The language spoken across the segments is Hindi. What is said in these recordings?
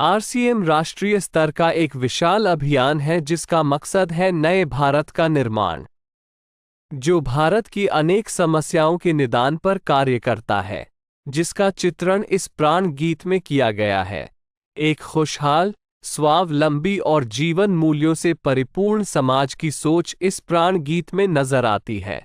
आरसीएम राष्ट्रीय स्तर का एक विशाल अभियान है जिसका मकसद है नए भारत का निर्माण, जो भारत की अनेक समस्याओं के निदान पर कार्य करता है, जिसका चित्रण इस प्राण गीत में किया गया है। एक खुशहाल, स्वावलंबी और जीवन मूल्यों से परिपूर्ण समाज की सोच इस प्राण गीत में नजर आती है।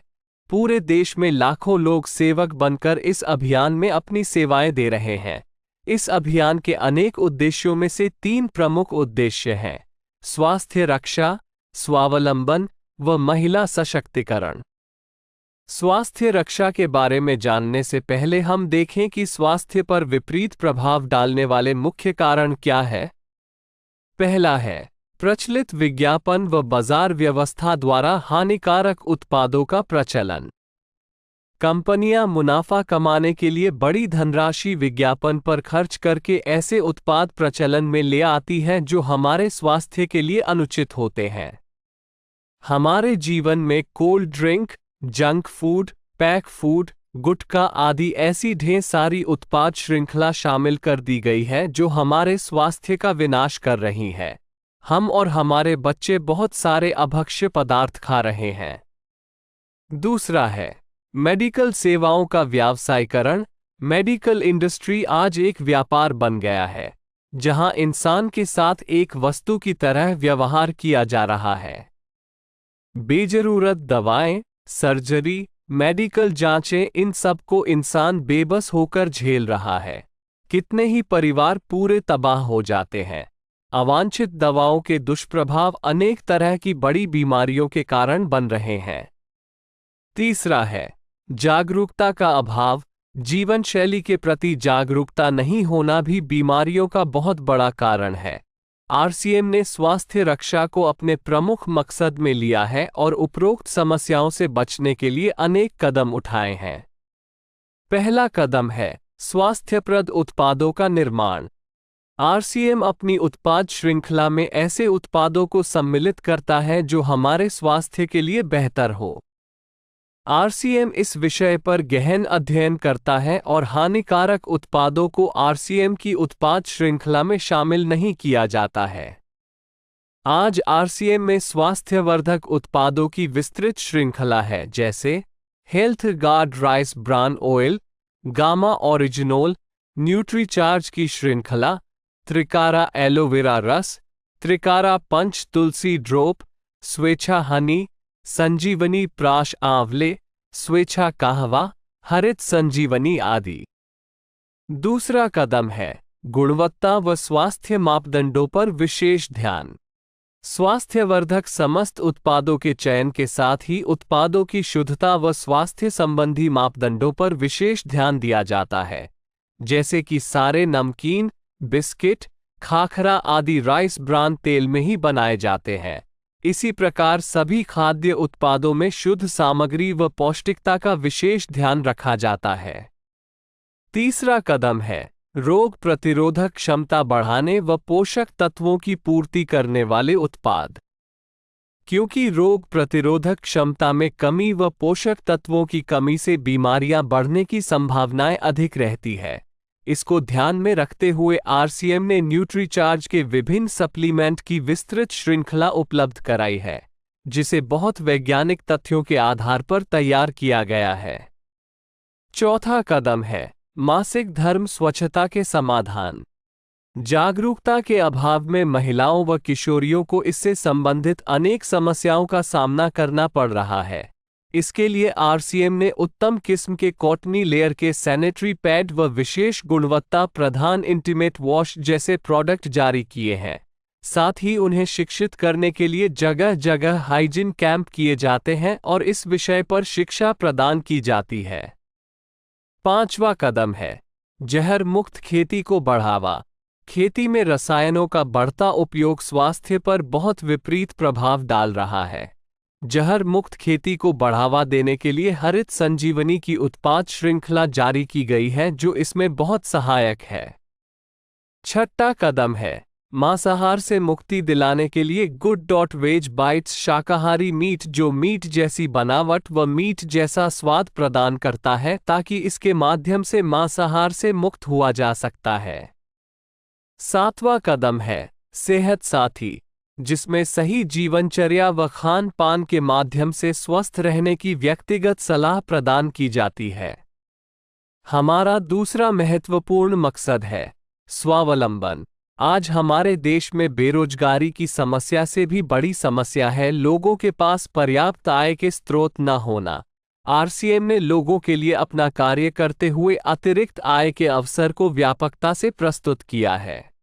पूरे देश में लाखों लोग सेवक बनकर इस अभियान में अपनी सेवाएं दे रहे हैं। इस अभियान के अनेक उद्देश्यों में से 3 प्रमुख उद्देश्य हैं: स्वास्थ्य रक्षा, स्वावलंबन व महिला सशक्तिकरण। स्वास्थ्य रक्षा के बारे में जानने से पहले हम देखें कि स्वास्थ्य पर विपरीत प्रभाव डालने वाले मुख्य कारण क्या है। पहला है प्रचलित विज्ञापन व बाजार व्यवस्था द्वारा हानिकारक उत्पादों का प्रचलन। कंपनियां मुनाफा कमाने के लिए बड़ी धनराशि विज्ञापन पर खर्च करके ऐसे उत्पाद प्रचलन में ले आती हैं जो हमारे स्वास्थ्य के लिए अनुचित होते हैं। हमारे जीवन में cold drink, junk food, pack food, gutkha आदि ऐसी ढेर सारी उत्पाद श्रृंखला शामिल कर दी गई है जो हमारे स्वास्थ्य का विनाश कर रही है। हम और हमारे बच्चे बहुत सारे अभक्ष्य पदार्थ खा रहे हैं। दूसरा है मेडिकल सेवाओं का व्यावसायीकरण। मेडिकल इंडस्ट्री आज एक व्यापार बन गया है, जहां इंसान के साथ एक वस्तु की तरह व्यवहार किया जा रहा है। बेजरूरत दवाएं, सर्जरी, मेडिकल जांचें, इन सब को इंसान बेबस होकर झेल रहा है। कितने ही परिवार पूरे तबाह हो जाते हैं। अवांछित दवाओं के दुष्प्रभाव अनेक तरह की बड़ी बीमारियों के कारण बन रहे हैं। तीसरा है जागरूकता का अभाव। जीवन शैली के प्रति जागरूकता नहीं होना भी बीमारियों का बहुत बड़ा कारण है। आरसीएम ने स्वास्थ्य रक्षा को अपने प्रमुख मकसद में लिया है और उपरोक्त समस्याओं से बचने के लिए अनेक कदम उठाए हैं। पहला कदम है स्वास्थ्यप्रद उत्पादों का निर्माण। आरसीएम अपनी उत्पाद श्रृंखला में ऐसे उत्पादों को सम्मिलित करता है जो हमारे स्वास्थ्य के लिए बेहतर हो। आरसीएम इस विषय पर गहन अध्ययन करता है और हानिकारक उत्पादों को आरसीएम की उत्पाद श्रृंखला में शामिल नहीं किया जाता है। आज आरसीएम में स्वास्थ्यवर्धक उत्पादों की विस्तृत श्रृंखला है, जैसे Health Guard rice bran oil, gamma oryzanol, Nutricharge की श्रृंखला, त्रिकारा एलोवेरा रस, त्रिकारा पंच तुलसी ड्रॉप, स्वेच्छा हनी, संजीवनी प्राश आंवले, स्वेच्छा कहवा, हरित संजीवनी आदि। दूसरा कदम है गुणवत्ता व स्वास्थ्य मापदंडों पर विशेष ध्यान। स्वास्थ्यवर्धक समस्त उत्पादों के चयन के साथ ही उत्पादों की शुद्धता व स्वास्थ्य संबंधी मापदंडों पर विशेष ध्यान दिया जाता है, जैसे कि सारे नमकीन, बिस्किट, खाखरा आदि राइस ब्रान तेल में ही बनाए जाते हैं। इसी प्रकार सभी खाद्य उत्पादों में शुद्ध सामग्री व पौष्टिकता का विशेष ध्यान रखा जाता है। तीसरा कदम है रोग प्रतिरोधक क्षमता बढ़ाने व पोषक तत्वों की पूर्ति करने वाले उत्पाद। क्योंकि रोग प्रतिरोधक क्षमता में कमी व पोषक तत्वों की कमी से बीमारियां बढ़ने की संभावनाएं अधिक रहती है, इसको ध्यान में रखते हुए आरसीएम ने न्यूट्रीचार्ज के विभिन्न सप्लीमेंट की विस्तृत श्रृंखला उपलब्ध कराई है, जिसे बहुत वैज्ञानिक तथ्यों के आधार पर तैयार किया गया है। चौथा कदम है मासिक धर्म स्वच्छता के समाधान। जागरूकता के अभाव में महिलाओं व किशोरियों को इससे संबंधित अनेक समस्याओं का सामना करना पड़ रहा है। इसके लिए आरसीएम ने उत्तम किस्म के कॉटनी लेयर के सैनिटरी पैड व विशेष गुणवत्ता प्रधान इंटीमेट वॉश जैसे प्रोडक्ट जारी किए हैं। साथ ही उन्हें शिक्षित करने के लिए जगह जगह हाइजीन कैंप किए जाते हैं और इस विषय पर शिक्षा प्रदान की जाती है। पांचवा कदम है जहर मुक्त खेती को बढ़ावा। खेती में रसायनों का बढ़ता उपयोग स्वास्थ्य पर बहुत विपरीत प्रभाव डाल रहा है। जहर मुक्त खेती को बढ़ावा देने के लिए हरित संजीवनी की उत्पाद श्रृंखला जारी की गई है, जो इसमें बहुत सहायक है। छठा कदम है मांसाहार से मुक्ति दिलाने के लिए गुड.वेज बाइट्स शाकाहारी मीट, जो मीट जैसी बनावट व मीट जैसा स्वाद प्रदान करता है, ताकि इसके माध्यम से मांसाहार से मुक्त हुआ जा सकता है। सातवां कदम है सेहत साथी, जिसमें सही जीवनचर्या व खान पान के माध्यम से स्वस्थ रहने की व्यक्तिगत सलाह प्रदान की जाती है। हमारा दूसरा महत्वपूर्ण मकसद है स्वावलंबन। आज हमारे देश में बेरोजगारी की समस्या से भी बड़ी समस्या है लोगों के पास पर्याप्त आय के स्रोत न होना। आरसीएम ने लोगों के लिए अपना कार्य करते हुए अतिरिक्त आय के अवसर को व्यापकता से प्रस्तुत किया है।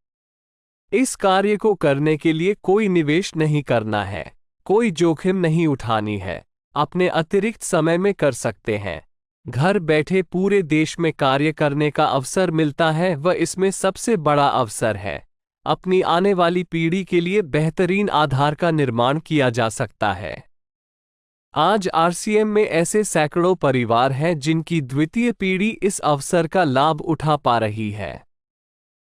इस कार्य को करने के लिए कोई निवेश नहीं करना है, कोई जोखिम नहीं उठानी है, अपने अतिरिक्त समय में कर सकते हैं। घर बैठे पूरे देश में कार्य करने का अवसर मिलता है व इसमें सबसे बड़ा अवसर है अपनी आने वाली पीढ़ी के लिए बेहतरीन आधार का निर्माण किया जा सकता है। आज आरसीएम में ऐसे सैकड़ों परिवार हैं जिनकी द्वितीय पीढ़ी इस अवसर का लाभ उठा पा रही है।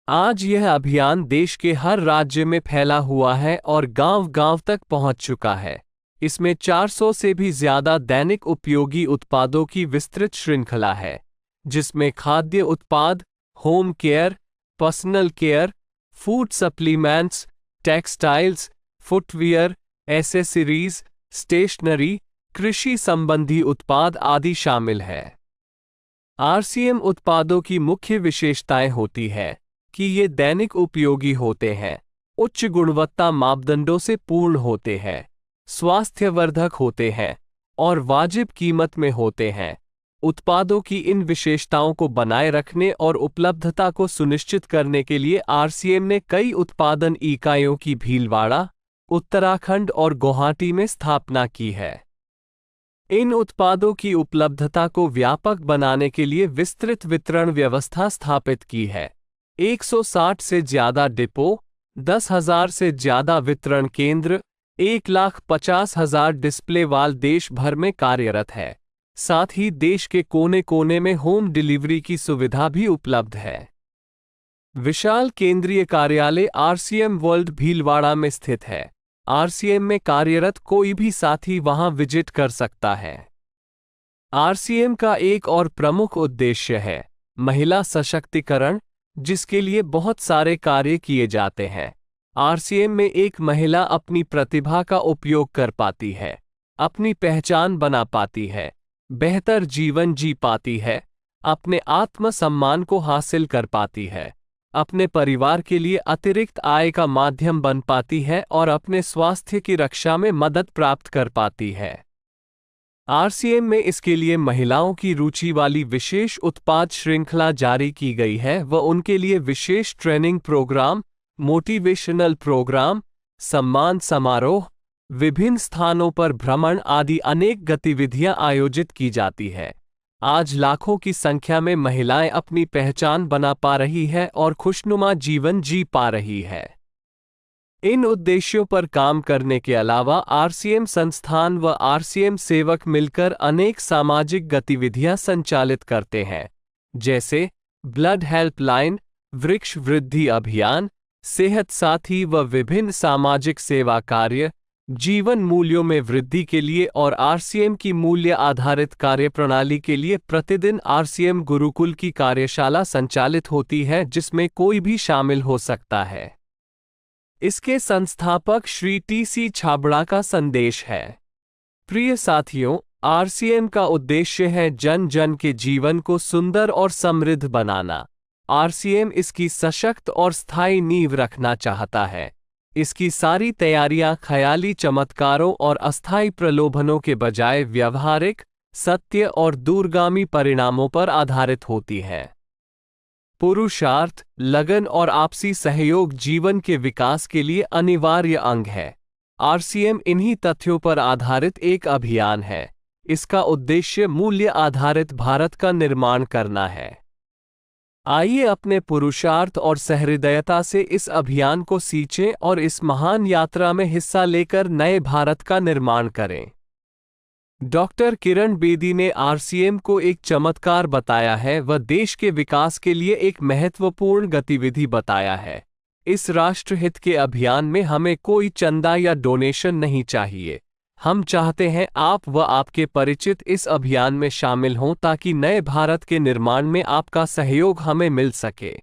आज यह अभियान देश के हर राज्य में फैला हुआ है और गांव-गांव तक पहुंच चुका है। इसमें 400 से भी ज्यादा दैनिक उपयोगी उत्पादों की विस्तृत श्रृंखला है, जिसमें खाद्य उत्पाद, home care, personal care, food supplements, textiles, footwear, accessories, stationery, कृषि संबंधी उत्पाद आदि शामिल है। आरसीएम उत्पादों की मुख्य विशेषताएं होती है कि ये दैनिक उपयोगी होते हैं, उच्च गुणवत्ता मापदंडों से पूर्ण होते हैं, स्वास्थ्यवर्धक होते हैं और वाजिब कीमत में होते हैं। उत्पादों की इन विशेषताओं को बनाए रखने और उपलब्धता को सुनिश्चित करने के लिए आरसीएम ने कई उत्पादन इकाइयों की भीलवाड़ा, उत्तराखंड और गुवाहाटी में स्थापना की है। इन उत्पादों की उपलब्धता को व्यापक बनाने के लिए विस्तृत वितरण व्यवस्था स्थापित की है। 160 से ज्यादा डिपो, 10,000 से ज्यादा वितरण केंद्र, 1,50,000 डिस्प्ले वाल देश भर में कार्यरत है। साथ ही देश के कोने कोने में होम डिलीवरी की सुविधा भी उपलब्ध है। विशाल केंद्रीय कार्यालय आरसीएम वर्ल्ड भीलवाड़ा में स्थित है। आरसीएम में कार्यरत कोई भी साथी वहां विजिट कर सकता है। आरसीएम का एक और प्रमुख उद्देश्य है महिला सशक्तिकरण, जिसके लिए बहुत सारे कार्य किए जाते हैं। आरसीएम में एक महिला अपनी प्रतिभा का उपयोग कर पाती है, अपनी पहचान बना पाती है, बेहतर जीवन जी पाती है, अपने आत्मसम्मान को हासिल कर पाती है, अपने परिवार के लिए अतिरिक्त आय का माध्यम बन पाती है और अपने स्वास्थ्य की रक्षा में मदद प्राप्त कर पाती है। आरसीएम में इसके लिए महिलाओं की रुचि वाली विशेष उत्पाद श्रृंखला जारी की गई है व उनके लिए विशेष ट्रेनिंग प्रोग्राम, मोटिवेशनल प्रोग्राम, सम्मान समारोह, विभिन्न स्थानों पर भ्रमण आदि अनेक गतिविधियां आयोजित की जाती है। आज लाखों की संख्या में महिलाएं अपनी पहचान बना पा रही है और खुशनुमा जीवन जी पा रही है। इन उद्देश्यों पर काम करने के अलावा आरसीएम संस्थान व आरसीएम सेवक मिलकर अनेक सामाजिक गतिविधियां संचालित करते हैं, जैसे ब्लड हेल्पलाइन, वृक्ष वृद्धि अभियान, सेहत साथी व विभिन्न सामाजिक सेवा कार्य, जीवन मूल्यों में वृद्धि के लिए और आरसीएम की मूल्य आधारित कार्यप्रणाली के लिए प्रतिदिन आरसीएम गुरुकुल की कार्यशाला संचालित होती है, जिसमें कोई भी शामिल हो सकता है। इसके संस्थापक श्री टी.सी. छाबड़ा का संदेश है। प्रिय साथियों, आरसीएम का उद्देश्य है जन जन के जीवन को सुंदर और समृद्ध बनाना। आरसीएम इसकी सशक्त और स्थायी नींव रखना चाहता है। इसकी सारी तैयारियां ख्याली चमत्कारों और अस्थायी प्रलोभनों के बजाय व्यावहारिक, सत्य और दूरगामी परिणामों पर आधारित होती हैं। पुरुषार्थ, लगन और आपसी सहयोग जीवन के विकास के लिए अनिवार्य अंग है। आरसीएम इन्हीं तथ्यों पर आधारित एक अभियान है। इसका उद्देश्य मूल्य आधारित भारत का निर्माण करना है। आइए अपने पुरुषार्थ और सहृदयता से इस अभियान को सींचें और इस महान यात्रा में हिस्सा लेकर नए भारत का निर्माण करें। डॉक्टर किरण बेदी ने आरसीएम को एक चमत्कार बताया है व देश के विकास के लिए एक महत्वपूर्ण गतिविधि बताया है। इस राष्ट्रहित के अभियान में हमें कोई चंदा या डोनेशन नहीं चाहिए। हम चाहते हैं आप व आपके परिचित इस अभियान में शामिल हों ताकि नए भारत के निर्माण में आपका सहयोग हमें मिल सके।